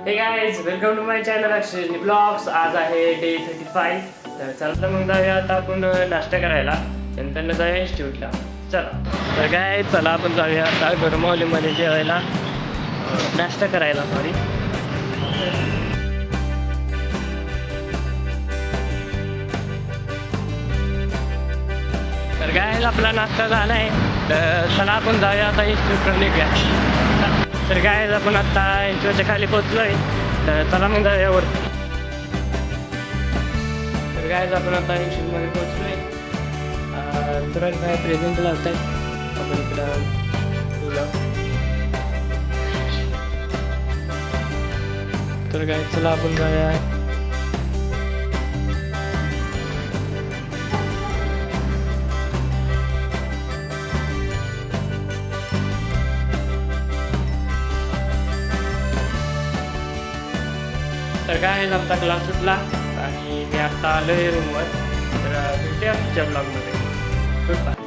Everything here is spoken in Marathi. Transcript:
हे guys welcome to my channel Akshay blogs. आज आहे डे 35. तर चला मग जाऊया आता आपण नाश्ता करायला, नंतर जाऊया इन्स्टिट्यूटला. चला तर काय चला आपण जाऊया आता गरमावलीमध्ये जेवायला, नाश्ता करायला. सॉरी. तर काय आपला नाश्ता झाला आहे, तर चला आपण जाऊया आता इन्स्टिट्यूटवर निघूया. तर काय आपण आता इन्स्टिट्यूटच्या खाली पोहोचलो आहे, तर चला मग जाऊया वरती. तर काय आपण आता इन्स्टिट्यूटमध्ये पोहोचलो आहे. तर काय प्रेझेंट लावत आहे आपण इकडं तुला. तर काय चला आपण जाऊया. तर काय आमचा क्लास सुटला आणि मी आता आलो आहे रूमवर. तर भेटूया पुढच्या ब्लॉगमध्ये. Good bye.